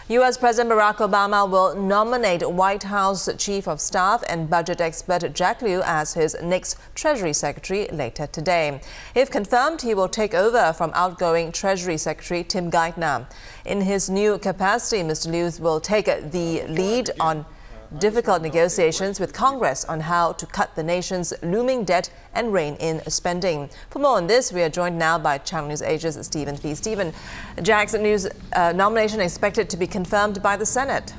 U.S. President Barack Obama will nominate White House Chief of Staff and budget expert Jack Lew as his next Treasury Secretary later today. If confirmed, he will take over from outgoing Treasury Secretary Tim Geithner. In his new capacity, Mr. Lew will take the lead on difficult negotiations with Congress on how to cut the nation's looming debt and rein in spending. For more on this, we are joined now by Channel News Asia's Stephen Fee. Stephen, Jack's news nomination expected to be confirmed by the Senate.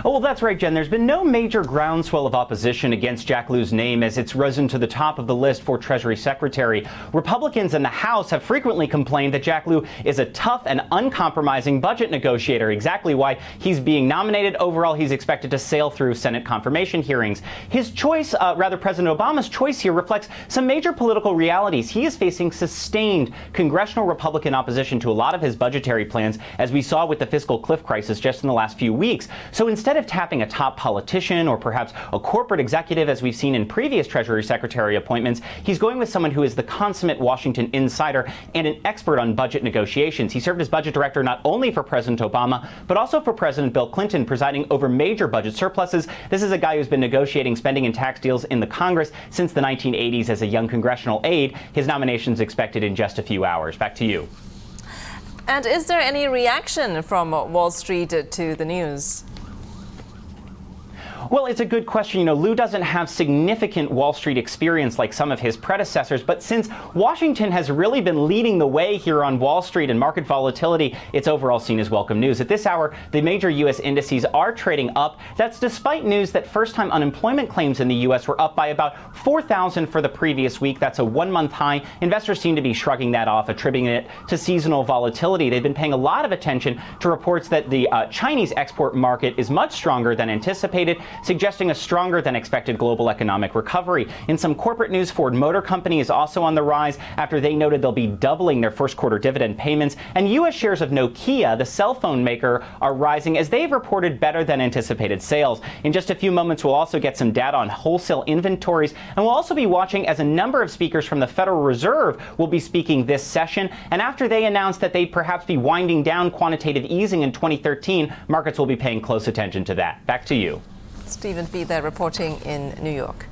Oh, well, that's right, Jen. There's been no major groundswell of opposition against Jack Lew's name as it's risen to the top of the list for Treasury Secretary. Republicans in the House have frequently complained that Jack Lew is a tough and uncompromising budget negotiator, exactly why he's being nominated. Overall, he's expected to sail through Senate confirmation hearings. His choice, President Obama's choice here reflects some major political realities. He is facing sustained congressional Republican opposition to a lot of his budgetary plans, as we saw with the fiscal cliff crisis just in the last few weeks. So instead of tapping a top politician or perhaps a corporate executive, as we've seen in previous Treasury Secretary appointments, he's going with someone who is the consummate Washington insider and an expert on budget negotiations. He served as budget director not only for President Obama, but also for President Bill Clinton, presiding over major budget surpluses. This is a guy who's been negotiating spending and tax deals in the Congress since the 1980s as a young congressional aide. His nomination is expected in just a few hours. Back to you. And is there any reaction from Wall Street to the news? Well, it's a good question. You know, Lew doesn't have significant Wall Street experience like some of his predecessors, but since Washington has really been leading the way here on Wall Street and market volatility, it's overall seen as welcome news. At this hour, the major U.S. indices are trading up. That's despite news that first-time unemployment claims in the U.S. were up by about 4,000 for the previous week. That's a one-month high. Investors seem to be shrugging that off, attributing it to seasonal volatility. They've been paying a lot of attention to reports that the Chinese export market is much stronger than anticipated, suggesting a stronger than expected global economic recovery. In some corporate news, Ford Motor Company is also on the rise after they noted they'll be doubling their first quarter dividend payments. And U.S. shares of Nokia, the cell phone maker, are rising as they've reported better than anticipated sales. In just a few moments, we'll also get some data on wholesale inventories, and we'll also be watching as a number of speakers from the Federal Reserve will be speaking this session. And after they announce that they'd perhaps be winding down quantitative easing in 2013, markets will be paying close attention to that. Back to you. Stephen Fee there reporting in New York.